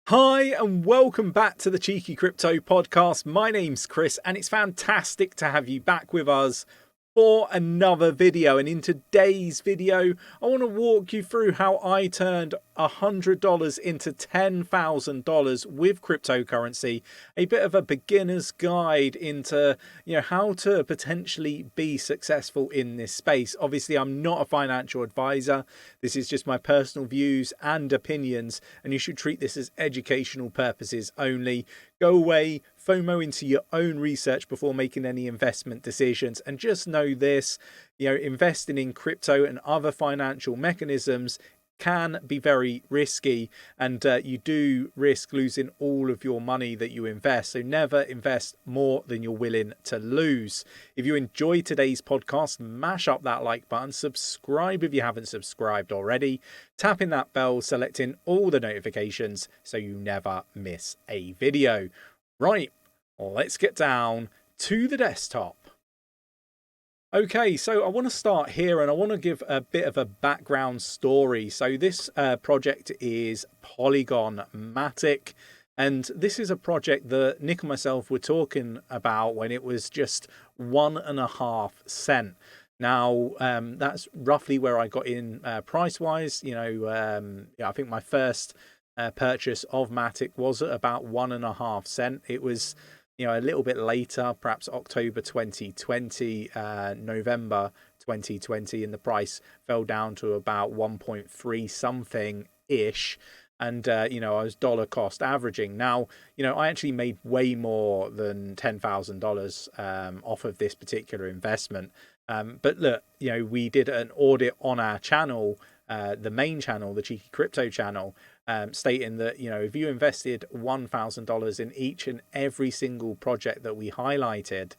Hi and welcome back to the Cheeky Crypto podcast. My name's Chris and it's fantastic to have you back with us for another video. And in today's video, I want to walk you through how I turned $100 into $10,000 with cryptocurrency. A bit of a beginner's guide into, how to potentially be successful in this space. Obviously, I'm not a financial advisor. This is just my personal views and opinions, and you should treat this as educational purposes only. Go away, FOMO into your own research before making any investment decisions, and just know this, investing in crypto and other financial mechanisms can be very risky, and you do risk losing all of your money that you invest. So never invest more than you're willing to lose. If you enjoyed today's podcast, mash up that like button, subscribe if you haven't subscribed already, tapping that bell, selecting all the notifications so you never miss a video. Right, let's get down to the desktop. Okay, so I want to start here and I want to give a bit of a background story. So this project is Polygon Matic, and this is a project that Nick and myself were talking about when it was just 1.5 cents. Now, that's roughly where I got in price-wise. I think my first purchase of Matic was at about 1.5 cents. It was a little bit later, perhaps October 2020, November 2020, and the price fell down to about 1.3 something ish. And, I was dollar cost averaging. Now, I actually made way more than $10,000 off of this particular investment. But look, we did an audit on our channel, the main channel, the Cheeky Crypto channel, stating that, if you invested $1,000 in each and every single project that we highlighted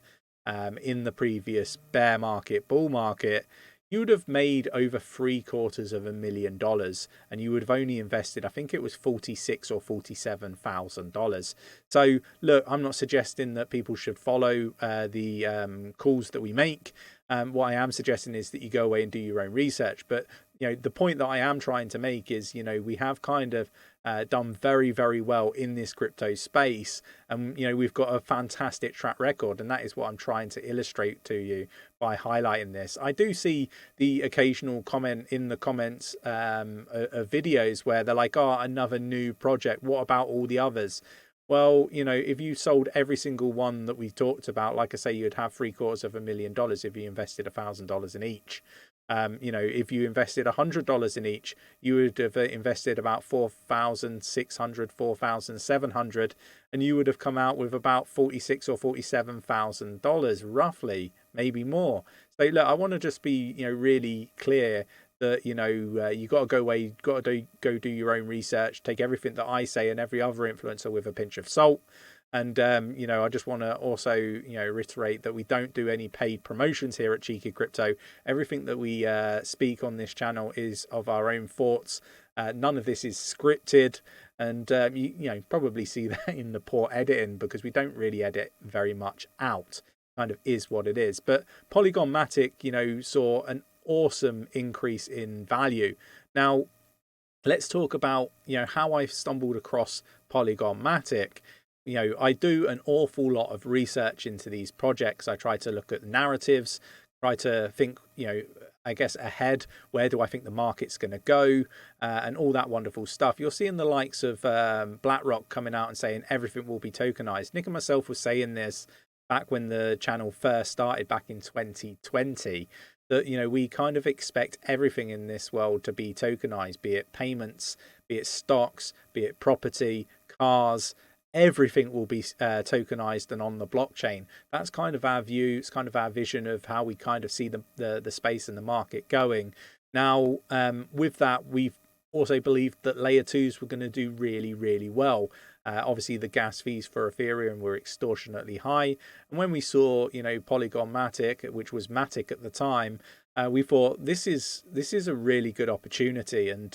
in the previous bear market, bull market, you would have made over $750,000, and you would have only invested, I think it was $46,000 or $47,000. So look, I'm not suggesting that people should follow the calls that we make. What I am suggesting is that you go away and do your own research. But the point that I am trying to make is, we have kind of done very, very well in this crypto space, and we've got a fantastic track record, and that is what I'm trying to illustrate to you by highlighting this. I do see the occasional comment in the comments of videos where they're like, "Oh, another new project. What about all the others?" Well, if you sold every single one that we talked about, like I say, you'd have $750,000 if you invested $1,000 in each. If you invested $100 in each, you would have invested about $4,600, $4,700, and you would have come out with about $46,000 or $47,000, roughly, maybe more. So look, I want to just be, really clear that, you got to go away, got to go do your own research, take everything that I say and every other influencer with a pinch of salt. And, I just want to also, reiterate that we don't do any paid promotions here at Cheeky Crypto. Everything that we speak on this channel is of our own thoughts. None of this is scripted. And, you probably see that in the poor editing, because we don't really edit very much out. Kind of is what it is. But Polygon Matic, saw an awesome increase in value. Now, let's talk about, how I've stumbled across Polygon Matic. I do an awful lot of research into these projects. I try to look at narratives, try to think, I guess ahead. Where do I think the market's going to go, and all that wonderful stuff. You're seeing the likes of BlackRock coming out and saying everything will be tokenized. Nick and myself were saying this back when the channel first started back in 2020. That, we kind of expect everything in this world to be tokenized, be it payments, be it stocks, be it property, cars. Everything will be tokenized and on the blockchain. That's kind of our view. It's kind of our vision of how we kind of see the space and the market going. Now, with that, we've also believed that layer 2s were going to do really, really well. Obviously, the gas fees for Ethereum were extortionately high. And when we saw, Polygon Matic, which was Matic at the time, we thought this is a really good opportunity. And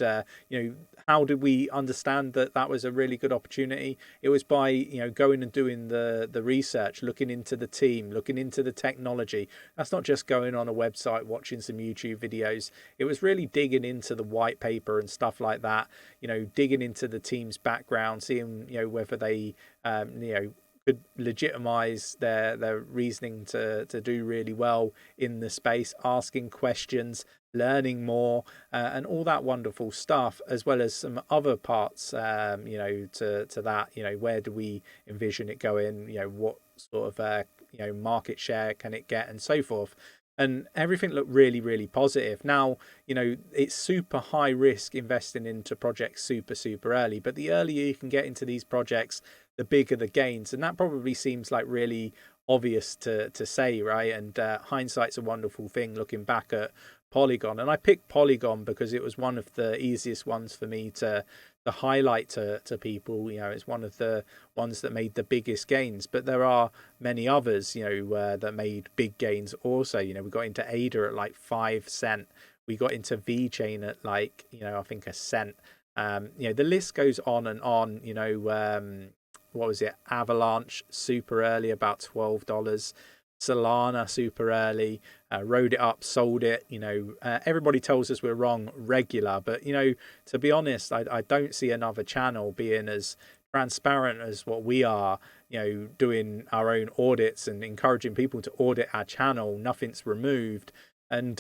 you know, how did we understand that that was a really good opportunity? It was by, you know, going and doing the research, looking into the team, looking into the technology. That's not just going on a website watching some YouTube videos. It was really digging into the white paper and stuff like that, you know, digging into the team's background, seeing, you know, whether they you know, could legitimize their reasoning to do really well in the space, asking questions, learning more, and all that wonderful stuff, as well as some other parts, you know, to that, you know, where do we envision it going, you know, what sort of you know, market share can it get, and so forth. And everything looked really, really positive. Now, you know, it's super high risk investing into projects super early, but the earlier you can get into these projects, the bigger the gains. And that probably seems like really obvious to say, right? And hindsight's a wonderful thing, looking back at Polygon. And I picked Polygon because it was one of the easiest ones for me to highlight to people. You know, it's one of the ones that made the biggest gains, but there are many others, you know, that made big gains also. You know, we got into ADA at like 5 cents. We got into VeChain at like, you know, I think a cent. You know, the list goes on and on. You know, what was it? Avalanche super early, about $12. Solana super early, rode it up, sold it. You know, everybody tells us we're wrong regular, but you know, to be honest, I don't see another channel being as transparent as what we are. You know, doing our own audits and encouraging people to audit our channel. Nothing's removed. And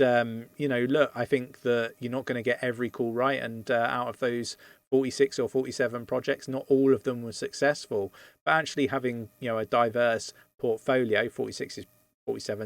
you know, look, I think that you're not going to get every call right, and out of those 46 or 47 projects, not all of them were successful. But actually having, you know, a diverse portfolio, 47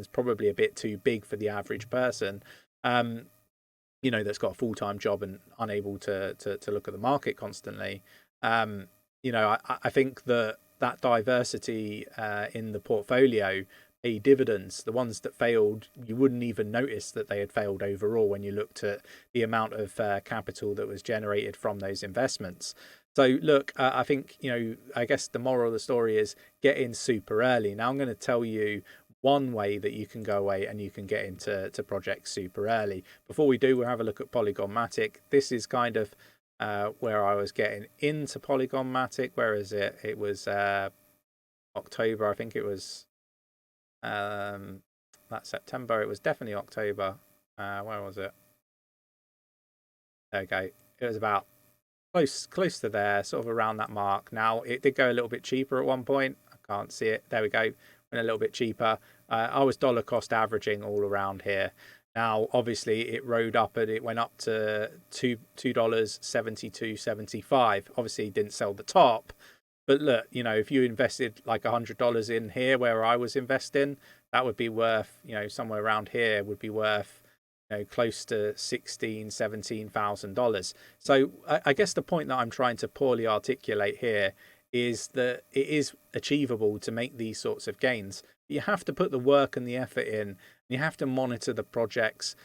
is probably a bit too big for the average person, you know, that's got a full-time job and unable to look at the market constantly. You know, I think that diversity in the portfolio pay dividends. The ones that failed, you wouldn't even notice that they had failed overall when you looked at the amount of capital that was generated from those investments. So look, I think, you know, I guess the moral of the story is get in super early. Now I'm going to tell you one way that you can go away and you can get into projects super early. Before we do, we'll have a look at Polygon Matic. This is kind of where I was getting into Polygon Matic. Where is it? It was October, I think it was. That September, it was definitely October. Where was it? There we go. It was about close to there, sort of around that mark. Now it did go a little bit cheaper at one point. I can't see it. There we go. Went a little bit cheaper. I was dollar cost averaging all around here. Now obviously it rode up and it went up to $2.7275. Obviously didn't sell the top. But look, you know, if you invested like $100 in here where I was investing, that would be worth, you know, somewhere around here would be worth, you know, close to $16,000-$17,000. So I guess the point that I'm trying to poorly articulate here is that it is achievable to make these sorts of gains. You have to put the work and the effort in. You have to monitor the projects.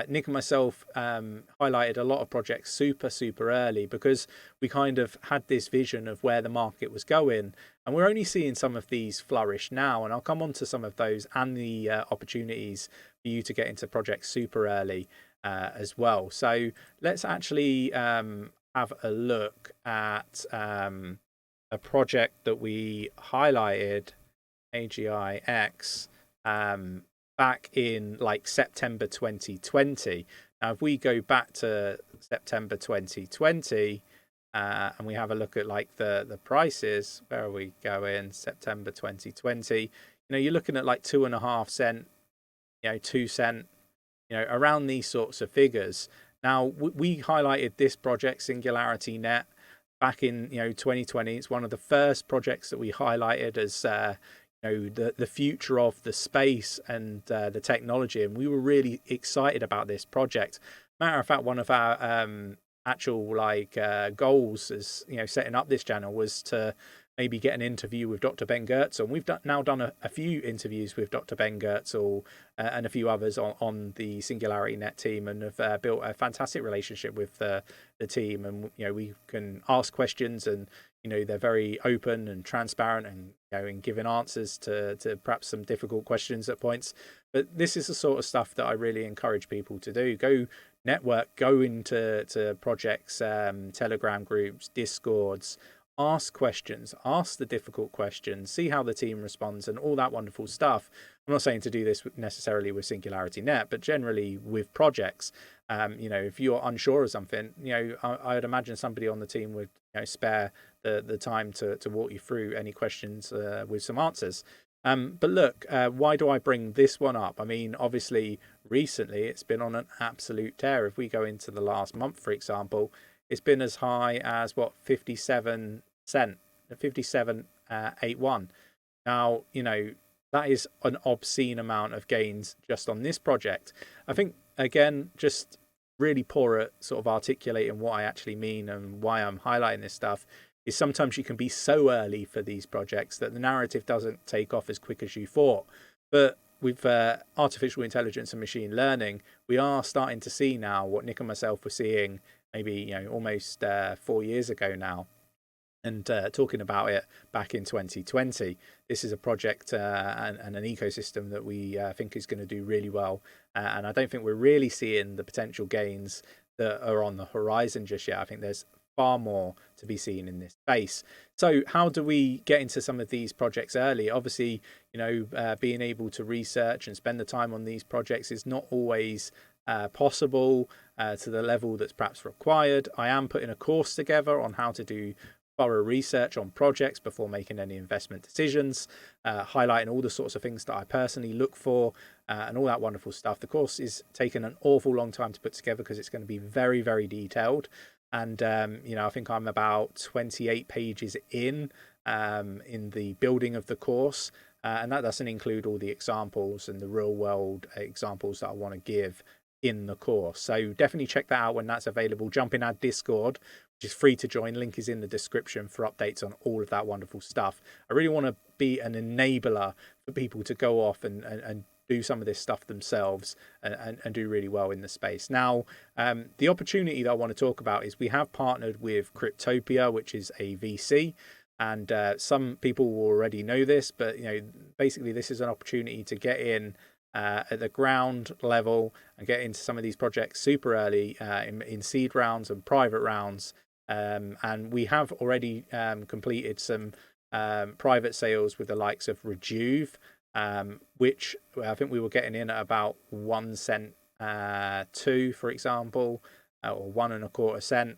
Nick and myself highlighted a lot of projects super early because we kind of had this vision of where the market was going. And we're only seeing some of these flourish now. And I'll come on to some of those and the opportunities for you to get into projects super early as well. So let's actually have a look at a project that we highlighted, AGIX, back in like September 2020. Now, if we go back to September 2020 and we have a look at like the prices, where are we going? September 2020. You know, you're looking at like 2.5 cent, you know, 2 cent, you know, around these sorts of figures. Now, we highlighted this project, Singularity Net, back in, you know, 2020. It's one of the first projects that we highlighted as you know, the future of the space and the technology, and we were really excited about this project. Matter of fact, one of our actual like goals as, you know, setting up this channel was to maybe get an interview with Dr. 𝗕𝗃𝗀𝗄𝗃. We've now done a few interviews with Dr. 𝗕𝗃𝗀𝗄𝗃 and a few others on the Singularity Net team, and have built a fantastic relationship with the team. And, you know, we can ask questions, and, you know, they're very open and transparent, and, you know, in giving answers to perhaps some difficult questions at points. But this is the sort of stuff that I really encourage people to do. Go network, go into projects, Telegram groups, Discords, ask questions, ask the difficult questions, see how the team responds and all that wonderful stuff. I'm not saying to do this necessarily with Singularity Net, but generally with projects. If you're unsure of something, I would imagine somebody on the team would spare the time to walk you through any questions with some answers. But look, why do I bring this one up? I mean, obviously, recently it's been on an absolute tear. If we go into the last month, for example, it's been as high as 57 cent, 57.81. Now, that is an obscene amount of gains just on this project. I think, again, just really poor at sort of articulating what I actually mean and why I'm highlighting this stuff is sometimes you can be so early for these projects that the narrative doesn't take off as quick as you thought. But with artificial intelligence and machine learning, we are starting to see now what Nick and myself were seeing maybe almost 4 years ago now, and talking about it back in 2020. This is a project and an ecosystem that we think is going to do really well, and I don't think we're really seeing the potential gains that are on the horizon just yet. I think there's far more to be seen in this space. So how do we get into some of these projects early? Obviously, being able to research and spend the time on these projects is not always possible to the level that's perhaps required. I am putting a course together on how to do thorough research on projects before making any investment decisions, highlighting all the sorts of things that I personally look for and all that wonderful stuff. The course is taking an awful long time to put together because it's going to be very, very detailed. And, I think I'm about 28 pages in the building of the course. And that doesn't include all the examples and the real world examples that I want to give in the course. So definitely check that out when that's available. Jump in our Discord, which is free to join. Link is in the description for updates on all of that wonderful stuff. I really want to be an enabler for people to go off and do some of this stuff themselves and do really well in the space. Now, the opportunity that I want to talk about is we have partnered with 𝗕𝗘𝗪𝗧𝗕, which is a VC. And some people will already know this, but basically this is an opportunity to get in at the ground level and get into some of these projects super early in seed rounds and private rounds. And we have already completed some private sales with the likes of 𝗕𝗓𝗪, which I think we were getting in at about 1 cent two, for example, or 1.25 cents.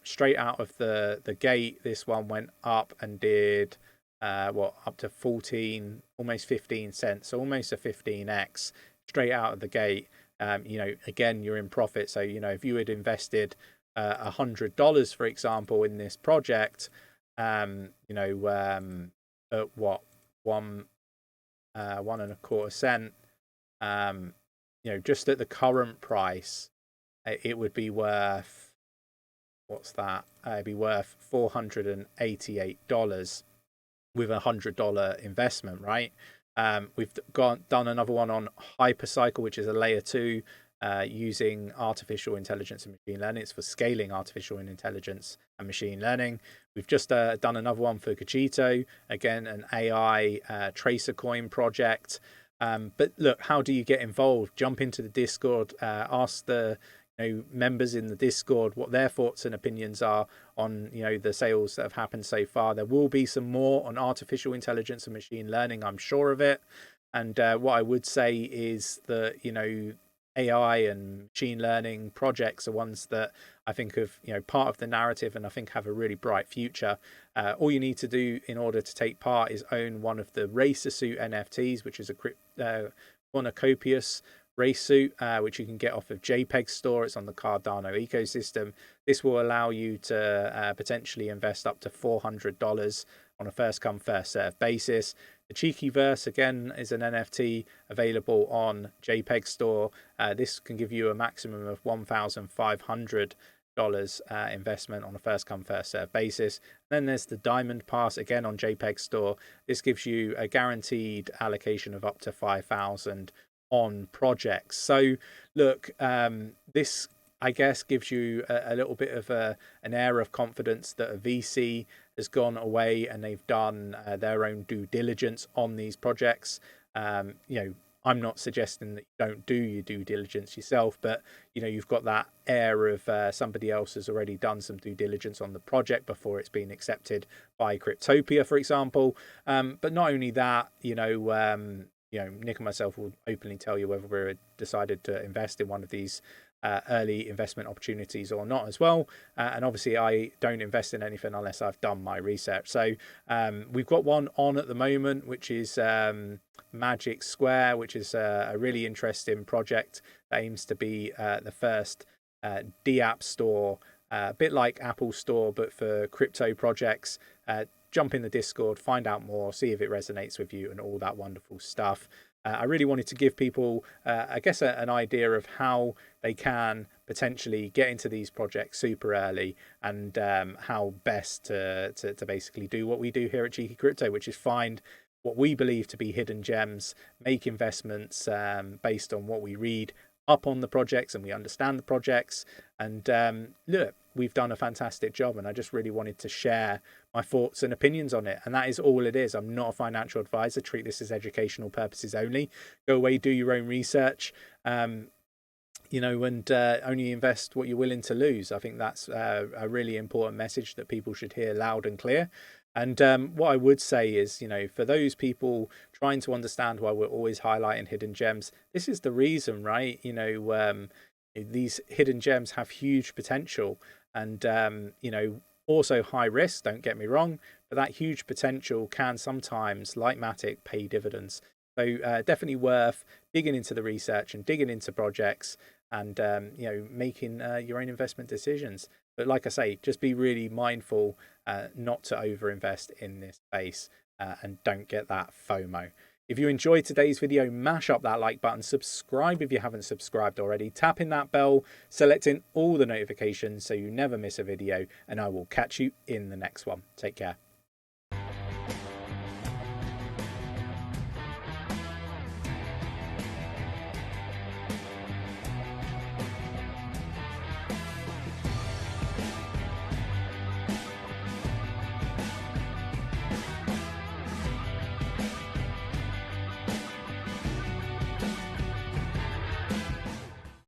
Straight out of the gate, this one went up and did up to 14, almost 15 cents, so almost a 15x straight out of the gate. Again, you're in profit. So if you had invested $100, for example, in this project, at what 1.25 cents, just at the current price, it would be worth, what's that? It'd be worth $488 with $100 investment, right? We've done another one on Hypercycle, which is a layer 2 using artificial intelligence and machine learning. It's for scaling artificial intelligence and machine learning. We've just done another one for 𝗕𝗘𝗪𝗧𝗕, again, an AI tracer coin project. But look, how do you get involved? Jump into the Discord, ask the members in the Discord what their thoughts and opinions are on the sales that have happened so far. There will be some more on artificial intelligence and machine learning, I'm sure of it. And what I would say is that AI and machine learning projects are ones that I think of part of the narrative and I think have a really bright future. All you need to do in order to take part is own one of the racer suit NFTs, which is a 𝗕𝗘𝗪𝗧𝗕 race suit, which you can get off of JPEG store. It's on the Cardano ecosystem. This will allow you to potentially invest up to $400 on a first come first serve basis. The 𝗕𝗘𝗪𝗧𝗕 again is an NFT available on JPEG store. This can give you a maximum of $1,500 investment on a first come first serve basis. Then there's the Diamond Pass, again on JPEG store. This gives you a guaranteed allocation of up to 5,000 on projects. So look, this I guess gives you a little bit of an air of confidence that a VC has gone away and they've done their own due diligence on these projects. I'm not suggesting that you don't do your due diligence yourself, but you've got that air of somebody else has already done some due diligence on the project before it's been accepted by 𝗕𝗘𝗪𝗂, for example. But not only that, Nick and myself will openly tell you whether we're decided to invest in one of these early investment opportunities or not as well. And obviously I don't invest in anything unless I've done my research. So we've got one on at the moment, which is Magic Square, which is a really interesting project that aims to be the first DApp store, a bit like Apple Store, but for crypto projects. Jump in the Discord, find out more, see if it resonates with you and all that wonderful stuff. I really wanted to give people, I guess, an idea of how they can potentially get into these projects super early, and how best to basically do what we do here at Cheeky Crypto, which is find what we believe to be hidden gems, make investments based on what we read up on the projects and we understand the projects. And look, we've done a fantastic job, and I just really wanted to share my thoughts and opinions on it. And that is all it is. I'm not a financial advisor. Treat this as educational purposes only. Go away, do your own research, and only invest what you're willing to lose. I think that's a really important message that people should hear loud and clear. And what I would say is, for those people trying to understand why we're always highlighting hidden gems, this is the reason, right? These hidden gems have huge potential, and also high risk, don't get me wrong, but that huge potential can sometimes, like Matic, pay dividends. So definitely worth digging into the research and digging into projects, and making your own investment decisions. But like I say, just be really mindful not to overinvest in this space, and don't get that FOMO. If you enjoyed today's video, mash up that like button, subscribe if you haven't subscribed already, tap in that bell, selecting all the notifications so you never miss a video, and I will catch you in the next one. Take care.